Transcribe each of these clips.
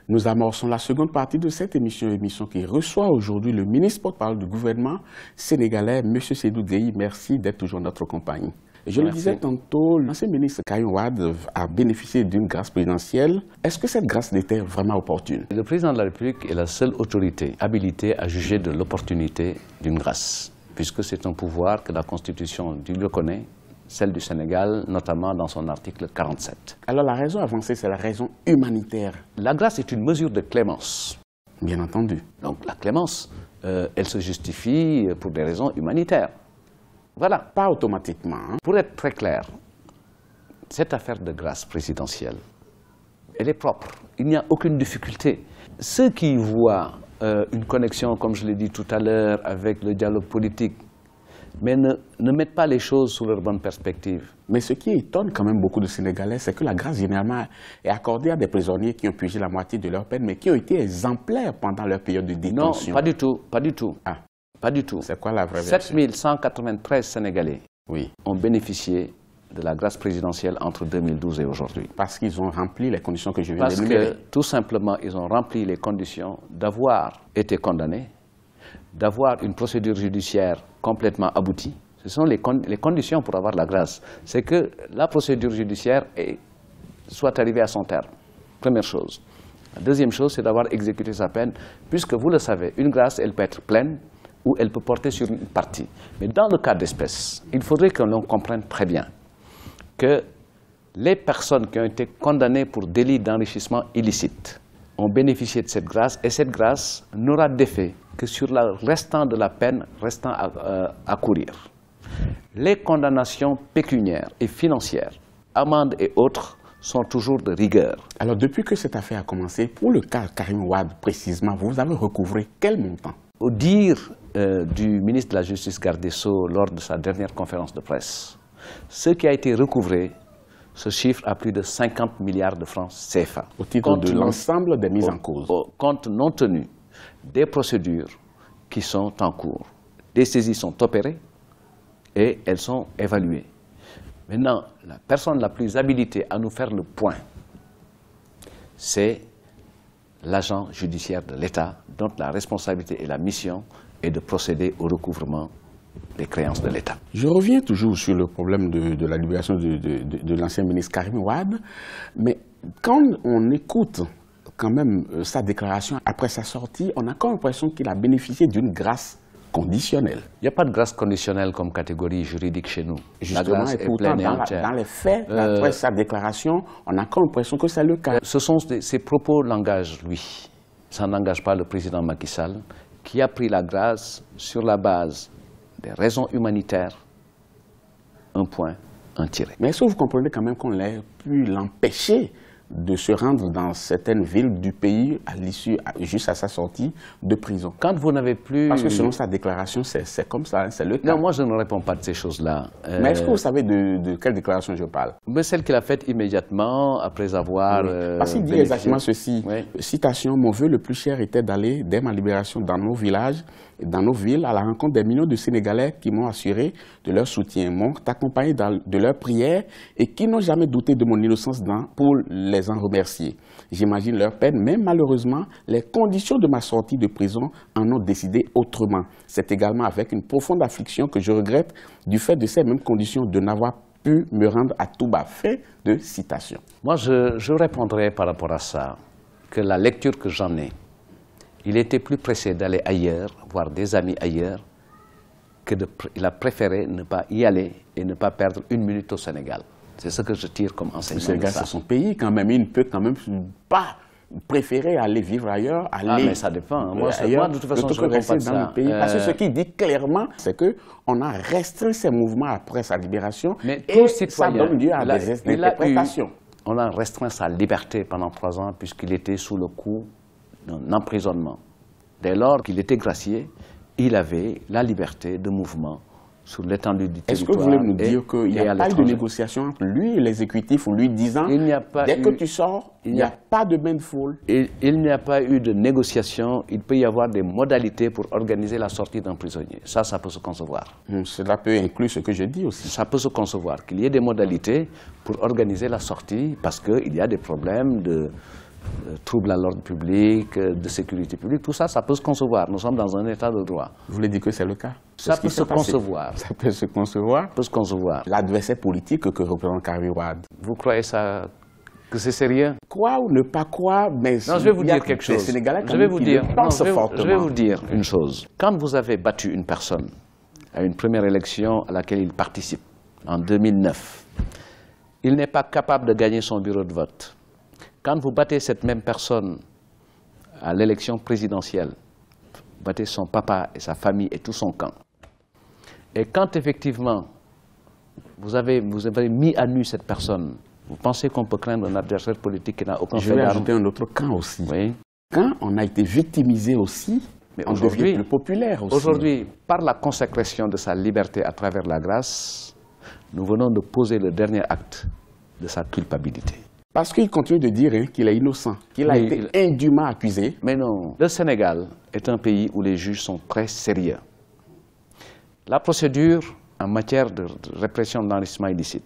Nous amorçons la seconde partie de cette émission qui reçoit aujourd'hui le ministre porte-parole du gouvernement sénégalais, M. Seydou Gueye. Merci d'être toujours en notre compagnie. Je le disais tantôt, l'ancien ministre Karim Wade a bénéficié d'une grâce présidentielle. Est-ce que cette grâce était vraiment opportune? Le président de la République est la seule autorité habilitée à juger de l'opportunité d'une grâce, puisque c'est un pouvoir que la Constitution lui reconnaît, celle du Sénégal, notamment dans son article 47. Alors la raison avancée, c'est la raison humanitaire. La grâce est une mesure de clémence. Bien entendu. Donc la clémence, elle se justifie pour des raisons humanitaires. Voilà. Pas automatiquement. Hein. Pour être très clair, cette affaire de grâce présidentielle, elle est propre. Il n'y a aucune difficulté. Ceux qui voient une connexion, comme je l'ai dit tout à l'heure, avec le dialogue politique, mais ne mettent pas les choses sous leur bonne perspective. Mais ce qui étonne quand même beaucoup de Sénégalais, c'est que la grâce généralement est accordée à des prisonniers qui ont purgé la moitié de leur peine, mais qui ont été exemplaires pendant leur période de détention. Non, pas du tout, pas du tout. Ah. Pas du tout. C'est quoi la vraie version? 7193 Sénégalais ont bénéficié de la grâce présidentielle entre 2012 et aujourd'hui. Parce qu'ils ont rempli les conditions que je viens d'énumérer. Parce que, tout simplement, ils ont rempli les conditions d'avoir été condamnés, d'avoir une procédure judiciaire complètement aboutie. Ce sont les conditions pour avoir la grâce. C'est que la procédure judiciaire soit arrivée à son terme. Première chose. La deuxième chose, c'est d'avoir exécuté sa peine, puisque vous le savez, une grâce, elle peut être pleine, ou elle peut porter sur une partie. Mais dans le cas d'espèce, il faudrait que l'on comprenne très bien que les personnes qui ont été condamnées pour délit d'enrichissement illicite ont bénéficié de cette grâce, et cette grâce n'aura d'effet que sur le restant de la peine restant à courir. Les condamnations pécuniaires et financières, amendes et autres, sont toujours de rigueur. Alors depuis que cette affaire a commencé, pour le cas Karim Wade précisément, vous avez recouvré quel montant? Au dire du ministre de la Justice garde des Sceaux lors de sa dernière conférence de presse, ce qui a été recouvré se chiffre à plus de 50 milliards de francs CFA. Au titre de l'ensemble des mises en cause. Compte non tenu des procédures qui sont en cours. Des saisies sont opérées et elles sont évaluées. Maintenant, la personne la plus habilitée à nous faire le point, c'est l'agent judiciaire de l'État, dont la responsabilité et la mission est de procéder au recouvrement des créances de l'État. Je reviens toujours sur le problème de la libération de l'ancien ministre Karim Wade, mais quand on écoute quand même sa déclaration après sa sortie, on a comme l'impression qu'il a bénéficié d'une grâce conditionnelle. Il n'y a pas de grâce conditionnelle comme catégorie juridique chez nous. Justement, la grâce est pleine et entière. Dans les faits, après sa déclaration, on a comme l'impression que c'est le cas. Ces propos l'engagent lui. Ça n'engage pas le président Macky Sall, qui a pris la grâce sur la base des raisons humanitaires, un point, un tiré. Mais est-ce que vous comprenez quand même qu'on ait pu l'empêcher de se rendre dans certaines villes du pays à l'issue, juste à sa sortie de prison? Quand vous n'avez plus... Parce que selon sa déclaration, c'est comme ça, c'est le cas. Non, moi je ne réponds pas de ces choses-là. Mais est-ce que vous savez de quelle déclaration je parle? Mais celle qu'il a faite immédiatement après avoir... Parce qu'il dit exactement ceci. Citation, mon vœu le plus cher était d'aller, dès ma libération, dans nos villages, dans nos villes, à la rencontre des millions de Sénégalais qui m'ont assuré de leur soutien, m'ont accompagné de leurs prières et qui n'ont jamais douté de mon innocence pour les en remercier. J'imagine leur peine, mais malheureusement, les conditions de ma sortie de prison en ont décidé autrement. C'est également avec une profonde affliction que je regrette du fait de ces mêmes conditions de n'avoir pu me rendre à Touba. Fait de citation. Moi, je répondrai par rapport à ça que la lecture que j'en ai, il était plus pressé d'aller ailleurs, voir des amis ailleurs, qu'il a préféré ne pas y aller et ne pas perdre une minute au Sénégal. C'est ce que je tire comme enseignement. Le Sénégal, c'est son pays quand même. Il ne peut quand même pas préférer aller vivre ailleurs. Mais ça dépend. Moi, de toute façon, je ne réponds pas de ça. Parce que ce qu'il dit clairement, c'est qu'on a restreint ses mouvements après sa libération. Mais et ça donne lieu à des interprétations. On a restreint sa liberté pendant 3 ans puisqu'il était sous le coup d'un emprisonnement. Dès lors qu'il était gracié, il avait la liberté de mouvement sur l'étendue du territoire. Est-ce que vous voulez nous dire qu'il n'y a pas eu de négociation entre lui et l'exécutif, ou lui disant, dès que tu sors, il n'y a pas de bain de foule? Il n'y a pas eu de négociation. Il peut y avoir des modalités pour organiser la sortie d'un prisonnier. Ça peut se concevoir. Cela peut inclure ce que je dis aussi. Ça peut se concevoir, qu'il y ait des modalités pour organiser la sortie, parce qu'il y a des problèmes troubles à l'ordre public, de sécurité publique, tout ça, ça peut se concevoir. Nous sommes dans un état de droit. Vous voulez dire que c'est le cas? Ça peut se concevoir. Ça peut se concevoir. Ça peut se concevoir. L'adversaire politique que représente Karim Wade. Vous croyez ça, que c'est sérieux? Croire ou ne pas croire, mais non, je vais vous dire quelque chose. Je vais vous dire une chose. Quand vous avez battu une personne à une première élection à laquelle il participe, en 2009, il n'est pas capable de gagner son bureau de vote. Quand vous battez cette même personne à l'élection présidentielle, vous battez son papa et sa famille et tout son camp. Et quand effectivement vous avez mis à nu cette personne, vous pensez qu'on peut craindre un adversaire politique qui n'a aucun fait d'armes? Je vais ajouter un autre camp aussi. Oui. Quand on a été victimisé aussi, mais on devient plus populaire aussi. Aujourd'hui, par la consécration de sa liberté à travers la grâce, nous venons de poser le dernier acte de sa culpabilité. Parce qu'il continue de dire qu'il est innocent, qu'il a été indûment accusé. Mais non, le Sénégal est un pays où les juges sont très sérieux. La procédure en matière de répression de l'enrichissement illicite,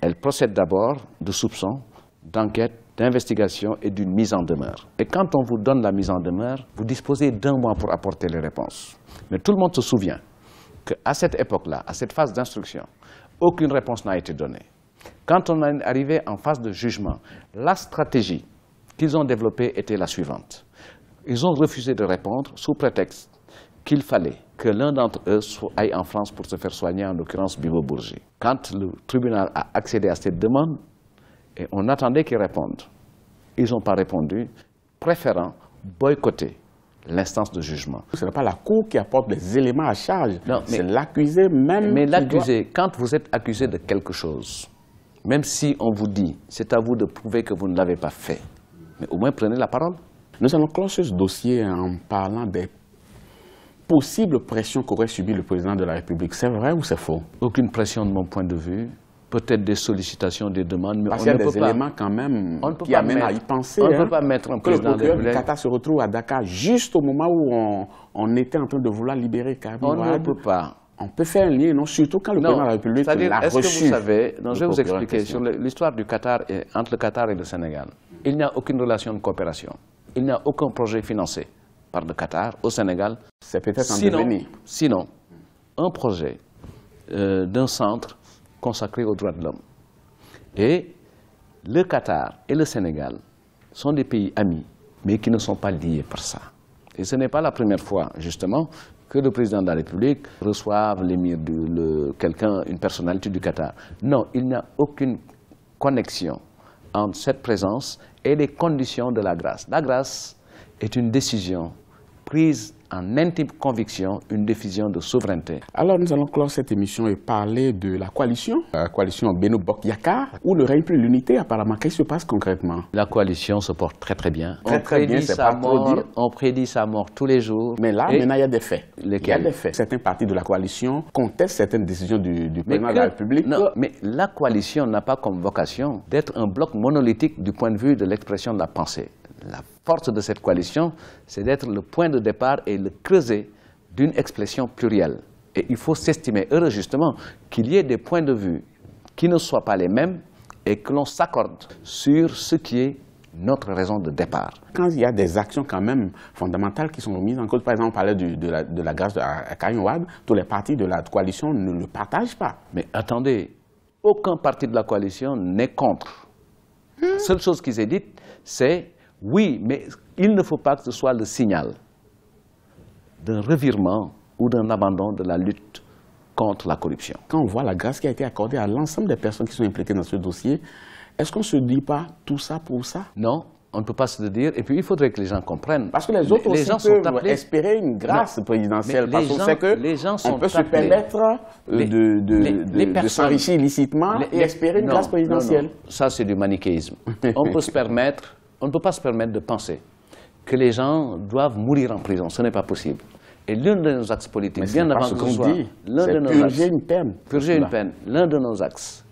elle procède d'abord de soupçons, d'enquête, d'investigation et d'une mise en demeure. Et quand on vous donne la mise en demeure, vous disposez d'1 mois pour apporter les réponses. Mais tout le monde se souvient qu'à cette époque-là, à cette phase d'instruction, aucune réponse n'a été donnée. Quand on est arrivé en phase de jugement, la stratégie qu'ils ont développée était la suivante. Ils ont refusé de répondre sous prétexte qu'il fallait que l'un d'entre eux aille en France pour se faire soigner, en l'occurrence Bibo Bourgi. Quand le tribunal a accédé à cette demande, et on attendait qu'ils répondent, ils n'ont pas répondu, préférant boycotter l'instance de jugement. Ce n'est pas la cour qui apporte les éléments à charge, c'est l'accusé même. Mais l'accusé, quand vous êtes accusé de quelque chose, même si on vous dit, c'est à vous de prouver que vous ne l'avez pas fait, mais au moins prenez la parole. Nous allons clore ce dossier en parlant des possibles pressions qu'aurait subi le président de la République. C'est vrai ou c'est faux? Aucune pression de mon point de vue. Peut-être des sollicitations, des demandes, mais parce qu'il y a des éléments quand même qui amènent à y penser. On ne peut pas mettre un président de la République. Le Qatar se retrouve à Dakar juste au moment où on était en train de vouloir libérer Karim Wade. On ne peut pas. On peut faire un lien, non? Surtout quand le président de la République l'a reçu. Est-ce que vous savez, je vais vous expliquer sur l'histoire du Qatar, entre le Qatar et le Sénégal. Il n'y a aucune relation de coopération. Il n'y a aucun projet financé par le Qatar au Sénégal. C'est peut-être en devenir. Sinon, un projet d'un centre consacré aux droits de l'homme. Et le Qatar et le Sénégal sont des pays amis, mais qui ne sont pas liés par ça. Et ce n'est pas la première fois, justement, que le président de la République reçoive l'émir une personnalité du Qatar. Non, il n'y a aucune connexion entre cette présence et les conditions de la grâce. La grâce est une décision prise en intime conviction, une décision de souveraineté. Alors nous allons clore cette émission et parler de la coalition Benno Bokk Yakaar, où ne règne plus l'unité apparemment. Qu'est-ce qui se passe concrètement? La coalition se porte très très bien. Très bien, c'est pas trop dire. On prédit sa mort tous les jours. Mais là, maintenant, il y a des faits. Lesquels? Il y a des faits. Certains partis de la coalition contestent certaines décisions du président de la République. Non, mais la coalition n'a pas comme vocation d'être un bloc monolithique du point de vue de l'expression de la pensée. La force de cette coalition, c'est d'être le point de départ et le creuset d'une expression plurielle. Et il faut s'estimer heureux justement qu'il y ait des points de vue qui ne soient pas les mêmes et que l'on s'accorde sur ce qui est notre raison de départ. Quand il y a des actions quand même fondamentales qui sont remises en cause, par exemple on parlait de la grâce à Karim Wade, tous les partis de la coalition ne le partagent pas. Mais attendez, aucun parti de la coalition n'est contre. La seule chose qui s'est dite, c'est oui, mais il ne faut pas que ce soit le signal d'un revirement ou d'un abandon de la lutte contre la corruption. Quand on voit la grâce qui a été accordée à l'ensemble des personnes qui sont impliquées dans ce dossier, est-ce qu'on ne se dit pas tout ça pour ça? Non, on ne peut pas se le dire. Et puis il faudrait que les gens comprennent. Parce que les autres aussi peuvent espérer une grâce présidentielle. Parce qu'on sait qu'on peut se permettre de s'enrichir illicitement et espérer une grâce présidentielle. Non. Ça, c'est du manichéisme. On ne peut pas se permettre de penser que les gens doivent mourir en prison. Ce n'est pas possible. Et l'un de nos axes politiques, bien avant que ce soit l'un de nos axes, purger une peine. Purger une peine. L'un de nos axes,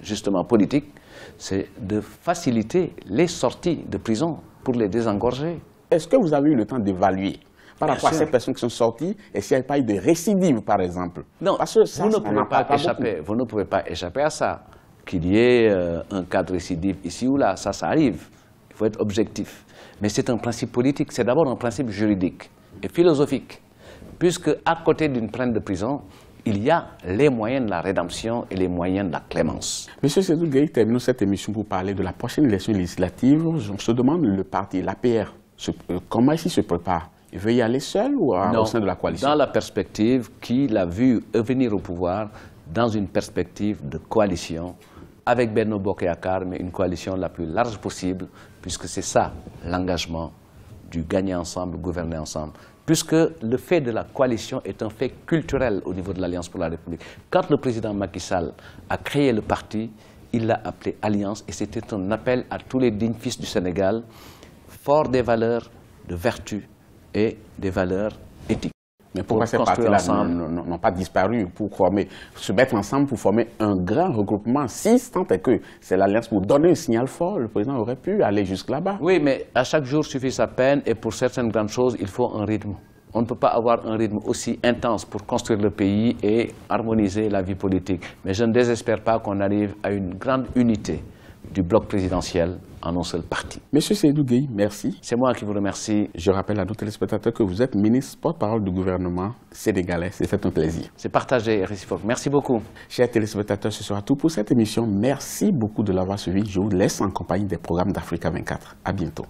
justement politiques, c'est de faciliter les sorties de prison pour les désengorger. Est-ce que vous avez eu le temps d'évaluer par rapport à ces personnes qui sont sorties et s'il n'y a pas eu de récidive, par exemple? Non, parce que ça, vous ne pouvez pas échapper à ça. Qu'il y ait un cas de récidive ici ou là, ça arrive. Il il faut être objectif. Mais c'est un principe politique, c'est d'abord un principe juridique et philosophique. Puisque à côté d'une peine de prison, il y a les moyens de la rédemption et les moyens de la clémence. Monsieur Seydou Gueye, terminons cette émission pour parler de la prochaine élection législative. On se demande le parti, l'APR, comment il se prépare? Il veut y aller seul ou au sein de la coalition? Dans la perspective qu'il a vu venir au pouvoir, dans une perspective de coalition, avec Benno Bokk Yakaar, mais une coalition la plus large possible, puisque c'est ça l'engagement du gagner ensemble, gouverner ensemble. Puisque le fait de la coalition est un fait culturel au niveau de l'Alliance pour la République. Quand le président Macky Sall a créé le parti, il l'a appelé Alliance et c'était un appel à tous les dignes fils du Sénégal, forts des valeurs de vertu et des valeurs éthiques. Mais pourquoi ces partis-là n'ont pas disparu pour se mettre ensemble pour former un grand regroupement? Si tant est que c'est l'Alliance pour donner un signal fort, le président aurait pu aller jusque là-bas. Oui, mais à chaque jour suffit sa peine et pour certaines grandes choses, il faut un rythme. On ne peut pas avoir un rythme aussi intense pour construire le pays et harmoniser la vie politique. Mais je ne désespère pas qu'on arrive à une grande unité du bloc présidentiel en un seul parti. Monsieur Seydou Gueye, merci. C'est moi qui vous remercie. Je rappelle à nos téléspectateurs que vous êtes ministre porte-parole du gouvernement sénégalais. C'est un plaisir. C'est partagé et réciproque. Merci beaucoup. Chers téléspectateurs, ce sera tout pour cette émission. Merci beaucoup de l'avoir suivi. Je vous laisse en compagnie des programmes d'Africa 24. À bientôt.